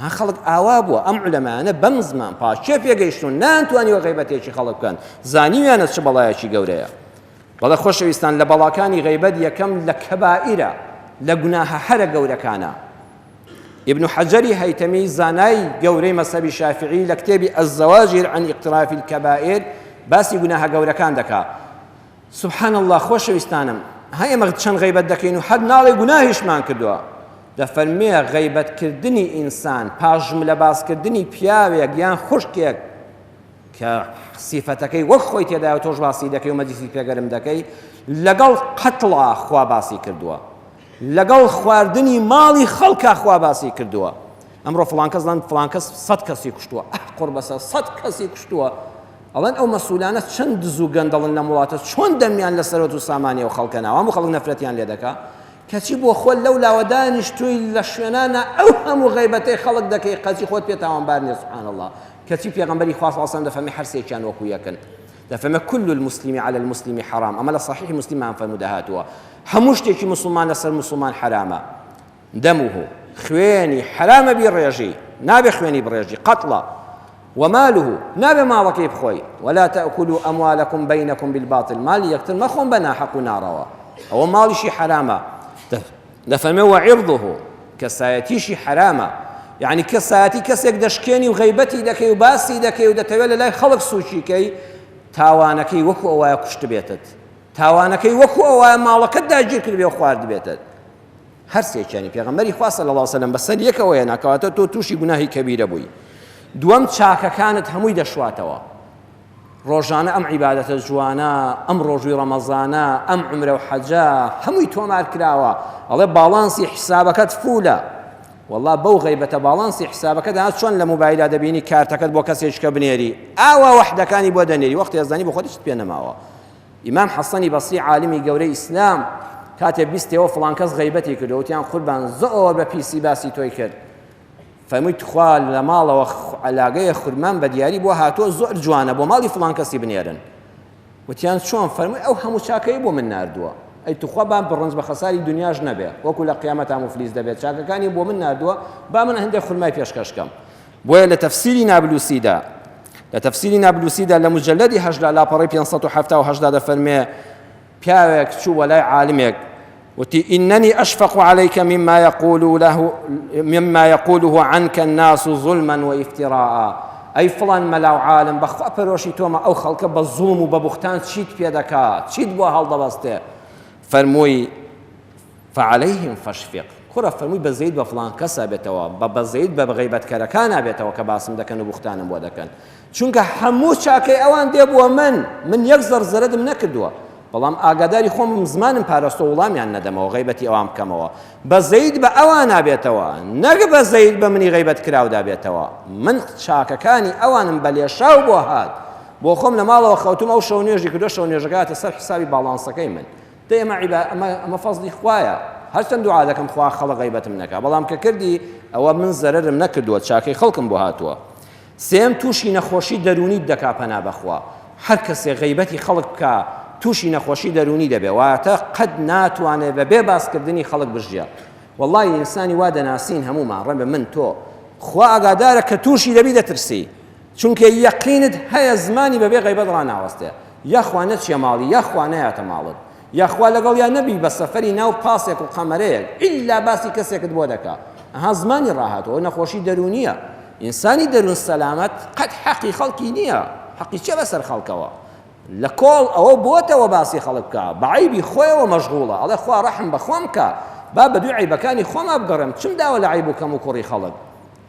ها خەڵک ئاوا بووە ئەم عولەمانە بەم زمان پاشێ پێگەیشتون نانتوانیوە غەیبەتێکی خەڵک بکەن زانیویانە چ بەڵایەکی گەورەیە بەڵێ خۆشەویستان لە بەڵاکانی غەیبەت یەکەم لە کەبائیرە لە گوناهە هەرە گەورەکانە ابن حجری هەیتەمی زانای گەورەی مەذهەبی شافعی لە کتێبی الزەواجر عن اقتراف الكبائر باسی گوناهە گەورەکان دەکا سبحان الله خۆشەویستانم ها ئێمە چەند غەیبەت دەکەین و هەر ناڵێ گوناهیشمان کردووە دەفەرمێ غەیبەتکردنی ئینسان پاژم لە باسکردنی پیاوێک یان خوشکێک کە سیفەتەکەی وەک خۆی تێدایە و تۆش باسی دەکەی و مەجلیسی پێگەرم دەکەی لەگەڵ قەتڵا خوا باسی کردووە لەگەڵ خواردنی ماڵی خەڵکا خوا باسی کردووە ئەمڕۆ فڵان کەس دەڵێن فڵان کەس 100 کەسی کوشتووە قڕ بەسەر 100 کەسی کوشتووە ئەڵێن ئەو مەسئولانە چەند دز و گەندەڵن لە وڵاتە چۆن دەمیان لە سەرەوەت و سامانیە و خەڵکە ناوە هەموو خەڵک نەفرەتیان لێ دەکا کەچی بۆ خۆت لەو لاوە دانیشتووی لە شوێنانە ئەو هەموو غەیبەتەی خەڵک دەکەی قەچی خۆت پێ تاوانبار نییە سبحان الله کەچی پێغەمبەری خوا صلی الله علیه و سلم دەفەرمێ هەر سێکیان وەکو یەکن دەفەرمێ كل المسلم على المسلم حرام ئەمە لە صحیح مسلمان فەرموو دەهاتووە هەموو شتێکی مسلمان لەسەر مسلمان حرامە دەمه خوێنی حرامە بیڕێژی نابێ خوێنی بڕێژی قەتڵە وماله نابێ ماڵەکەی بخۆی ولا تأكلوا أموالكم بينكم بالباطل مالی یەکتر مەخۆن بە ناحەق و ناڕەوە ئەوە ماڵیشی حرامە دەفەرمێ وعرضه کەسایەتیشی حرامە یعنی کەسایەتی کەسێک دەشکێنی و غەیبەتی دەکەی و باسی دەکەی و دەتەوێت لە لای خەڵک سوچیکەی تاوانەکەی وەکو ئەوایە کوشت بێتت تاوانەکەی وەکو ئەوایە ماڵەکەت داگیر کرد بێ و خوارد بێتت هەر سێکیانی پێغەمبەری خوا صلی الله علیه و سلم بەسەر یەکەوەیە ناکەواتە تۆ تووشی گوناهی کەبیرە بووی دووەم چاکەکانت هەمووی دەشواتەوە ڕۆژانە ئەم عیبادەتە جوانە ئەم ڕۆژوی ڕەمەزانە ئەم عومرە و حەجە هەمووی تۆمار کراوە ئەڵێ باڵانسی حیسابەکەت فولە والله بەو غەیبەتە باڵانسی حیسابەکەت هات چۆن لە موبایلا دەبینی کارتەکەت بۆ کەسێکە بنێری ئاوا وەحدەکانی بۆ دەنێری وەختی ئەزانی بۆ خۆت پێ نەماوە ئیمام حەسەنی بەسری عالمی گەورەی ئیسلام کاتێ بیستەوە فڵان کەس غەیبەتی کردو وتیان قوربان زۆر بە پیسی باسی تۆی کرد فەرمووی تخوا لە ماڵەوە عەلاقەیە خورمان بە دیاری بۆ هاتووە زۆر جوانە بۆ ماڵی فڵان کەسی بنێرن وتیان چۆن فەرمووی ئەو هەموو چاکەی بۆ من ناردووە ئەی توخوا با بڕنج بە خەساری دنیاش نەبێ وەکو لە قیامەت مفلیس دەبێت چاکەکانی بۆ من ناردووە با من هەندێک خورمای پێشکەشکەم بۆیە لە تەفسیری نابلوسیدا لە مجلدی هەژدا لاپەڕی 578 دەفەرمێ پیاوێک چوو وەلای عالمێک وتي إنني أشفق عليك مما يقوله عنك الناس ظلما وافتراء أي فلان ملاو عالم بخوا پروشي توما أو خلق بالظلم وببختان تشيد بيدكا تشيد بو هالضبسته فرموي فعليهم فاشفق كرة فرموي بزيد بفلان كسا بيتوا بزيد بغيبت كركانا بيتوا كباسم دكن وبختان بو دكن چونك همو چاكي اوان ديبو من يغزر زردم نكدوا بەڵام ئاگاداری خۆم زمانم پاراستە وڵامیان نەدەمەوە غەیبەتی ئەوام بکەمەوە بە زەید بە ئەوان نابێتەوە نەک بە زەید بە منی غەیبەت کراودا بێتەوە من چاکەکانی ئەوانم بە لێشاو بۆ هات بۆ خۆم لە ماڵەوە خەوتم ئەو شەو نوێژی کردو شەو نوێژەکەاتە سەر حسابی باڵانسەکەی من دە ئەمە فەزلی خوایە هەرچەند دوعا دەکەم خوا خەڵق غەیبەتم نەکا بەڵام کە کردی ئەوە من زەررم نەکردووە چاکەی خەڵکم بۆ هاتووە سێم تووشی نەخۆشی دەرونی دەکا پەنا بەخوا هەر کەسێ غەیبەتی خەڵک بکە تووشی نەخۆشی دەرونی دەبێ واتە قەت ناتوانێت بە بێ باسکردنی خەڵک بژیە والله ئینسانی وا دەناسین هەمومان ڕێبە من تۆ خوا ئاگادارە کە تووشی دەبی دەترسی چونکە یەقینت هەیە زمانی بەبێ غەیبەت ڕاناوەستێ یاخوا نەچیە ماڵی یاخوا نەیاتە ماڵت یاخوا لەگەڵ یا نەبی بە سەفەری ناو پاسێک و قەمەرەیەک ئیلا باسی کەسێکت بۆ دەکا ئەها زمانی ڕاهاتەوە نەخۆشی دەرونیە ئینسانی دەرون سەلامەت قەت حەقی خەڵکی نییە حەقی چێ بەسەر خەڵکەوە لە کۆڵ ئەوە بۆتەوە باسی خەڵک بکە بەعیبی خۆیەوە مەشغوڵە ئەڵێ خوا ڕەحم بە خۆم کە با بە دوو عیبەکانی خۆما بگەڕێم چم داوە لە عیب و کەم و کوڕی خەڵک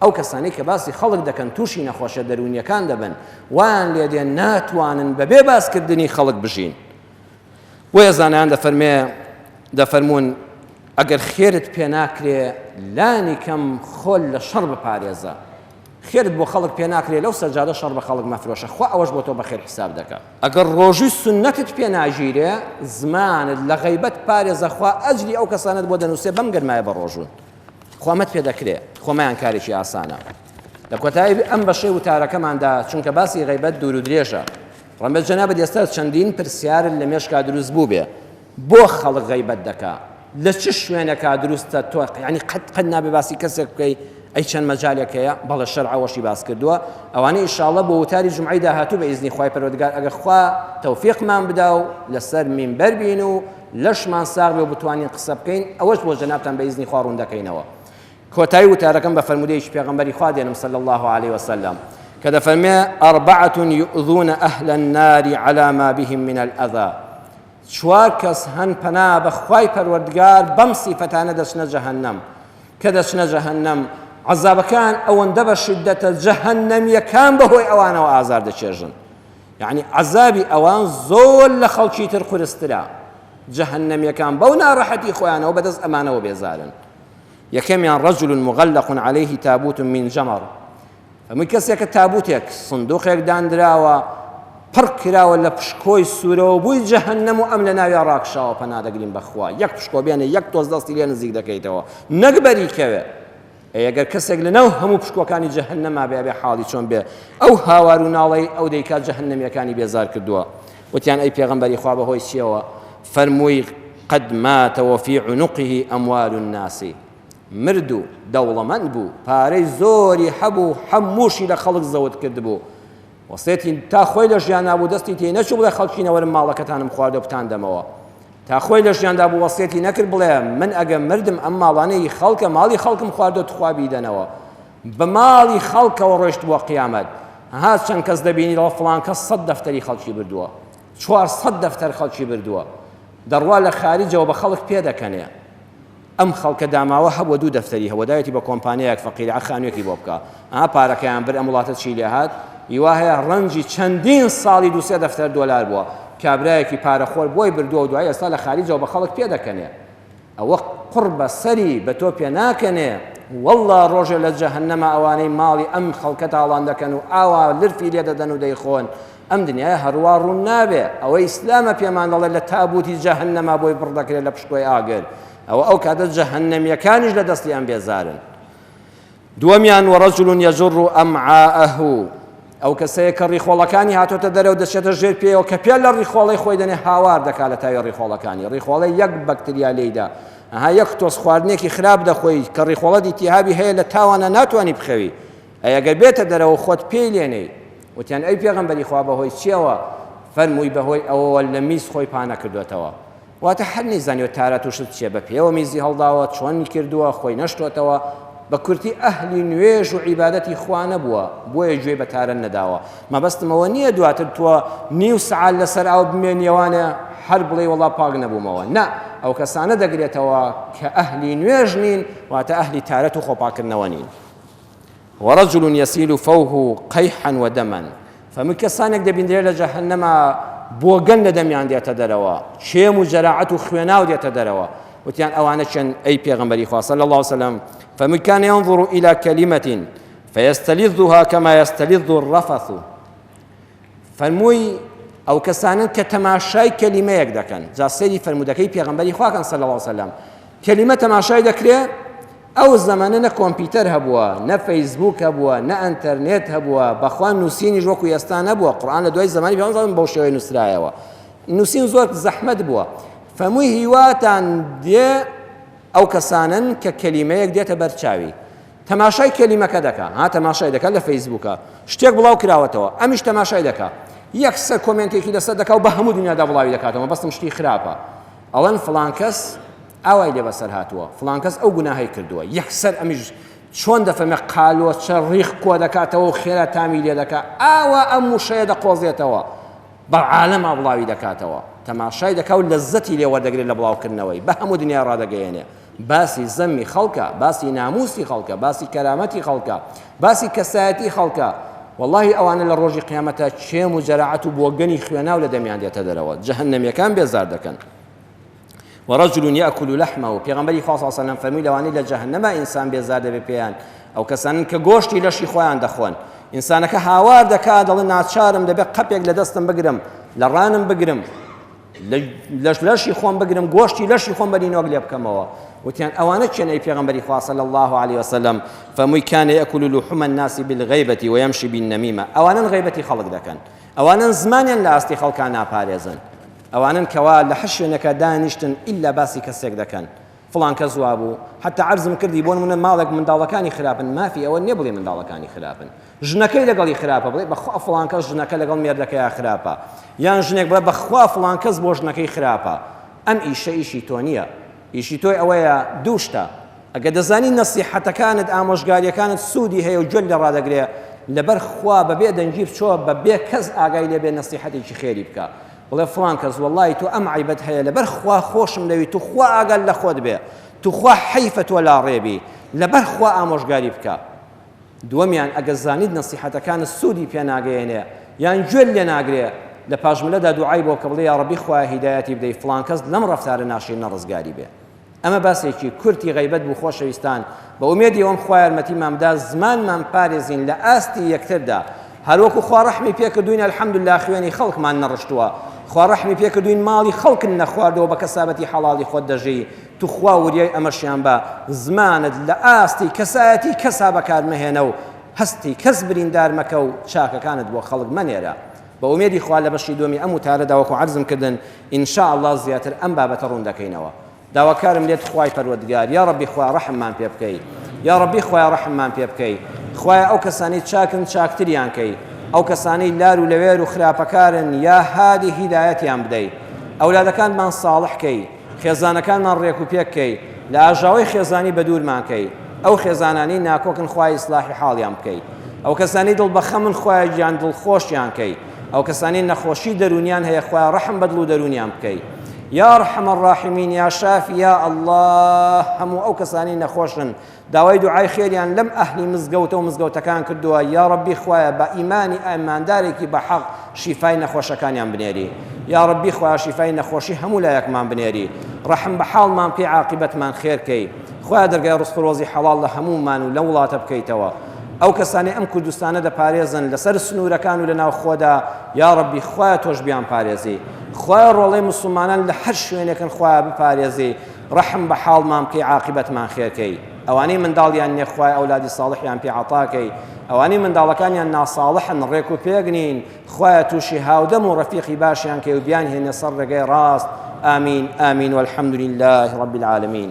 ئەو کەسانی کە باسی خەڵک دەکەن تووشی نەخۆشە دەرونیەکان دەبن وان لێ دێن ناتوانن بەبێ باسکردنی خەڵک بژین وەیە زانایان دەفەرمون ئەگەر خێرت پێ ناکرێ لانی کەم خۆل لە شەڕ بپارێزە خێرت بۆ خەڵک پێ ناکرێت لەو سەرجادە شەڕ بە خەڵک مەفرۆشە خوا ئەوەش بۆ تۆ بەخێر حساب دەکات ئەگەر ڕۆژووی سنەتت پێ ناژیرێ زمانت لە غەیبەت پارێزە خوا ئەجری ئەو کەسانت بۆ دەنووسێ بەم گەرمایە بە ڕۆژوون خوامەت پێ دەکرێت خۆمایان کارێکی ئاسانە لە کۆتایی ئەم بەشەی وتارەکەماندا چونکە باسی غەیبەت دوور و درێژە ڕەمبەر جەنابەت ئێستا چەندین پرسیارت لە مێشکا دروست بوو بێ بۆ خەڵک غەیبەت دەکا لە چ شوێنەکە دروستە تۆ یعنی قەت نابێ باسی کەسێک بکەی ئەی چەند مەجالێک هەیە بەڵێ شەرعەوەشی باس کردووە ئەوانەی ئینشاءڵڵە بۆ وتاری جومعەی داهاتوو بە ئیزنی خوای پەروەردگار ئەگەر خوا تەوفیقمان بدا و لەسەر مینبەر بین و لەشمان ساغ بێ و بتوانین قسە بکەین ئەوەش بۆ جەنابتان بە ئیزنی خوا ڕوون دەکەینەوە کۆتایی وتارەکەم بە فەرمودەیەکی پێغەمبەری خوا دێنم صلی الله عليه وسلم کە دەفەرمێ أربعة يؤذون أهل النار على ما بهم من الأذى چوار کەس هەن پەنا بە خوای پەروەردگار بەم سیفەتانە دەچنە جەهەنەم کە دەچنە جەهەنەم عەزابەکان ئەوەندە بە شیددەتە جەهەنەمیەکان بەهۆی ئەوانەوە ئازار دەچێژن یعنی عەزابی ئەوان زۆر لە خەڵکی تر قورسترا جەهەنەمیەکان بەو ناڕەحەتی خۆیانەوە بەدەست ئەمانەوە بێزارن یەکەمیان رجل مغلق عليه تابوت من جمر ئەمەی کەسێکە تابوتێک سندوقێک دانراوە پڕ کراوە لە پشکۆی سوورەوە بووی جەهەنەم و ئەم لە ناوی ڕاکشاوە پەنا دەگرین بەخوا یەک پشکۆ بێنێ یەک تۆز دەستی لێ نزیک دەکەیتەوە نەک بەریکەوێ ئەگەر کەسێک لەناو هەموو پشکۆکانی جەهەنەما بێ حاڵی چۆن بێ ئەو هاوار و ناڵەی ئەو دەیکات جەهەنەمیەکانی بێزار کردووە وتیان ئەی پێغەمبەری خوا بەهۆی چیەوە فەرمووی قد مات وفي عنقه أموال الناس مردو دەوڵەمەند بوو پارەی زۆری هەبوو هەمووشی لە خەڵک زەوت کرد بوو وەسێتی تا خۆی لە ژیان نابوو دەستی تێ نەچوو بڵێ خەڵکینەوەرم ماڵەکەتانم خواردە بتاندەمەوە تا خۆی لە ژیاندا بوو وەسێتی نەکرد بڵێ من ئەگە مردم ئەم ماڵانەی خەڵکە ماڵی خەڵکم خواردە تخوا بیدەنەوە بە ماڵی خەڵکەوە ڕۆیشت بۆ قیامەت ها چەند کەس دەبینی لەوە فڵان کەس 100 دەفتەری خەڵکی بردووە 400 دەفتەر خەڵکی بردووە دەڕوا لە خارجەوە بە خەڵک پێ دەکەنێ ئەم خەڵکە داماوە هەبووە 2 دەفتەری هەوەدایەتی بە کۆمپانیایەک فەقیرە خانوویەکی بۆ بکە ئەها پارەکەیان بر ئەم وڵاتە چی لێ هات هیوا هەیە ڕەنجی چەندین ساڵی 2-3 دەفتەر دۆلار بووە کابرایەکی پارەخۆر بۆی بردووە و دوای ئێستا لە خارجەوە بە خەڵک پێ دەکەنێ ئەوە قڕ بە سەری بە تۆ پێ ناکەنێ وەڵڵا ڕۆژێ لە جەهەنەما ئەوانەی ماڵی ئەم خەڵکە تاڵان دەکەن و ئاوا لرفی لێ دەدەن و دەیخۆن ئەم دنیای هەروە ڕوون نابێ ئەوەی ئیسلامە پێمان دەڵێت لە تابوتی جەهەنەما بۆی بڕدەکرێت لە پشتۆی ئاگر ئەوە ئەو کاتە جەهەنەمیەکانیش لە دەستی ئەم بێزارن دووەمیان وەڕەجل یەجڕ ئەمعاءەه ئەو کەسەیە کە ڕیخۆڵەکانی هاتۆتە دەرەوە دەچێتە ژێر پێیەوە کە پێ لە ڕیخۆڵەی خۆی دەنێ هاوار دەکات لە تاوی ڕیخۆڵەکانی ڕیخۆڵەی یەک بەکتریا لێیدا ئەها یەک تۆز خواردنێکی خراپ دەخۆی کە ڕیخۆڵەت ئیتیهابی هەیە لە تاوانە ناتوانانی بخەوی ئەگەر بێتە دەرەوە خۆت پێی لێنەی وتیان ئەی پێغەمبەری خوا بەهۆی چیەوە فەرمووی بەهۆی ئەوەوە لە میز خۆی پانە کردوێتەوە واتە هەر نەیزانیوە تارە تووشت چیە بە پێوە میزی هەڵداوە چۆنی کردووە خۆی نەشتۆتەوە بە کورتی ئەهلی نوێژ و عیبادەتی خوا نەبووە بۆیە گوێ بە تارە نەداوە مەبەستمەوە نییە دواتر تۆ نیو سعال لەسەر ئەو بمێنیەوانە هەر بڵێ وەڵا پاک نەبوومەوە نا ئەو کەسانە دەگرێتەوە کە ئەهلی نوێژ نین واتە ئەهلی تارەت و خۆپاکردنەوە نین وەڕەجل یەسیل فەوه قەیحا وەدەما فەرمووی کەسانێک دەبیندرێ لە جەهەنەما بۆگەن لە دەمیان دێتە دەرەوە شێم و جەراعەت و خوێناو دێتە دەرەوە وتیان ئەوانە چەند ئەی پێغەمبەری خوا صلی الله وسلم فمن كان ينظر إلى كلمة فيستلذها كما يستلذ الرفث فەرمووی ئەو کەسانن کە تەماشای کەلیمەیەک دەکەن جا سەیری فەرمودەکەی پێغەمبەری خواکەن صلی الله وسلم کەلیمە تەماشای دەکرێت ئەو زەمانە نە کۆمپیوتەر هەبووە نە فەیسبوک هەبووە نە ئەنتەرنێت هەبووە بەخوا نووسینیش وەکو ئێستا نەبووە قورئان لە دوای زەمانی پێغەمبەر بەو شێوەیە نووسرایەوە نووسین زۆر زەحمەت بووە فەرمووی هیواتان دێ ئەو کەسانن کە کەلیمەیەک دێتە بەرچاوی تەماشای کەلیمەکە دەکا ها تەماشای دەکات لە فەیسبوکە شتێک بڵاو کراوەتەوە ئەمیش تەماشای دەکا یەکسەر کۆمنتێکی لەسەر دەکا و بە هەموو دنیادا بڵاوی دەکاتەوە بەستم شتی خراپە ئەڵەن فڵان کەس ئاوای لێ بەسەر هاتووە فڵان کەس ئەو گوناهی کردووە یەکسەر ئەمیش چۆن دەفەمێ قالۆچە ڕیخ کۆ دەکاتەوە و خێرا تامی لێ دەکا ئاوا ئەم وشەیە دەقۆزێتەوە بەعالەما بڵاوی دەکاتەوە تەماشای دەکا و لەزەتی لێ وەردەگرێت لە بڵاوکردنەوەی بە هەموو دنیا ڕادەگەیەنێ باسی زەمی خەڵکە باسی ناموسی خەڵکە باسی کەرامەتی خەڵکە باسی کەسایەتی خەڵکە والله ئەوانە لە ڕۆژی قیامەتە چێم و جەراعەت و بۆگەنی خوێناو لە دەمیان دێتە دەرەوە جەهەنەمیەکان بێزار دەکەن ورجل يأكل لحمه پیغمبری خاص صلی الله علیه و سلم فرمی لوانی لە جەهەنەما ئینسان بێزار دەبێ پێیان ئەو کەسانن کە گۆشتی لەشی خۆیان دەخۆن ئینسانەکە هاوار دەکات دەڵێن ناچارم دەبێت قەپێک لە دەستم بگرم لە ڕانم بگرم لەشی خۆم بگرم گۆشتی لەشی خۆم بەرینۆک لێ بکەمەوە وتیان ئەوانە چێنەی پێغەمبەری خوا صلی الله عليه وسلم فەرمووی کان یەأکل لحوم الناس بالغیبة ويمشي بالنميمة ئەوانن غیبەتی خەڵک دەکەن ئەوانن زمانیان لە ئاستی خەڵکان ناپارێزن ئەوانن کەوا لە هەر شوێنێکە دانیشتن ئیلا باسی کەسێک دەکەن فڵان کەس وا بوو حتا عەرزم کردی بۆ نمونە ماڵێک منداڵەکانی خراپن مافی ئەوە نییە بڵێ منداڵەکانی خراپن ژنەکەی لەگەڵی خراپە بڵێ بەخوا فڵان کەس ژنەکە لەگەڵ مێردەکەیان خراپە یان ژنێک بڵێ بەخوا فڵان کەس بۆ ژنەکەی خراپە ئەم ئیشە ئیشی تۆ نییە ئیشی تۆی ئەوەیە دوو شتە ئەگە دەزانی نەسیحەتەکانت ئامۆژگاریەکانت سوودی هەیە و گوێت لە ڕادەگرێ لەبەر خوا بەبێ دەنگی بچۆ بەبێ کەس ئاگای لێبێ نەسیحەتێکی خێری بکە بڵێ فڵان کەس وەڵڵی تۆ ئەم عیبەت هەیە لەبەر خوا خۆشم لەوی تو خوا ئاگال لە خۆت بێ تو خوا حەیفە تۆ لا ڕێبی لەبەر خوا ئامۆژگاری بکە دووەمیان ئەگە زانیت نەسیحەتەکانت سوودی پێ ناگەیەنێ یان گوێت لێ ناگرێ لە پاژملەدا دوعای بۆ کە بڵێ یا ڕەبی خوا هیدایەتی بدەی فڵان کەس لەم ڕەفتارە ناشرینە ڕزگاری بێ ئەمە باسێکی کورتی غیبەت بوو خۆشەویستان بە ئومێدی ئەوم خوا یارمەتیماندا زمانمان پارێزین لە ئاستی یەکتردا هەروەکو خوا ڕەحمی پێکردوین الحەمدوللا خوێنی خەڵکمان نەڕشتووە خوا ڕەحمی پێکردوین ماڵی خەڵکن نەخواردەوە بە کەسابەتی حەڵاڵی خۆت دەژی تو خوا وریای ئەمەشیان بە زمانت لە ئاستی کەسایەتی کەسا بەکارمەهێنە و هەستی کەس بریندار مەکە و چاکەکانت بۆ خەڵک مەنێرە بە ئومێدی خوا لە بەشی دومی ئەم وتارەدا وەکو عەرزم کردن ئینشاء الله زیاتر ئەم بابەتە ڕوون دەکەینەوە داواکارم لێت خوای پەروەردگار یا ڕەبی خوا ڕەحممان پێ بکەی یا ڕەبی خوای ڕەحممان پێ بکەی خوای ئەو کەسانی چاکن چاکتریان کەی ئەو کەسانەی لار و لەوێر و خراپەکارن یا هادی هیدایەتیان بدەی ئەولادەکانمان ساڵح کەی خێزانەکانمان ڕێک و پێک کەی لە ئاژاوی خێزانی بە دوورمان کەی ئەو خێزانانی ناکۆکن خوای ئیسلاحی حاڵیان بکەی ئەو کەسانی دڵ بەخەمن خوای گیان دڵخۆشیان کەی ئەو کەسانی نەخۆشی دەرونیان هەیە خوای ڕەحم بەدڵ و دەرونیان بکەی یا ڕەحمە الراحمین یا شافی یا الله هەموو ئەو کەسانی نەخۆشن داوای دوعای خێریان لەم ئەهلی مزگەوتە و مزگەوتەکان کردووە یا ڕەبی خوایە بە ئیمانی ئەماندارێکی بە حەق شیفای نەخۆشەکانیان بنێری یا ڕەبی خوایە شیفای نەخۆشی هەموو لایەکمان بنێری ڕەحم بە حاڵمان پێی عاقبەتمان خێرکەی خوایە دەرگای ڕزق و ڕۆزی حەڵاڵ لە هەموومان و لە وڵاتە بکەیتەوە ئەو کەسانی ئەم کوردستانە دەپارێزن لەسەر سنوورەکان و لە ناو خۆدا یا ڕەبی خوایە تۆش بیان پارێزی خوایە ڕۆڵەی مسلمانان لە هەر شوێنێکن خوایە بپارێزی ڕەحم بە حاڵمان بکەی عاقبەتمان خێرکەی ئەوانەی منداڵیان نییە خوایە ئەولادی ساڵحیان پێ عەتاکەی ئەوانەی منداڵەکانیان ناساڵحن ڕێک و پێگنین خوایە تووشی هاودەم و ڕەفیقی باشیان کەی و بیان هێنە سەر ڕێگەی ڕاست ئامین ئامین والحەمد لله رب العالمین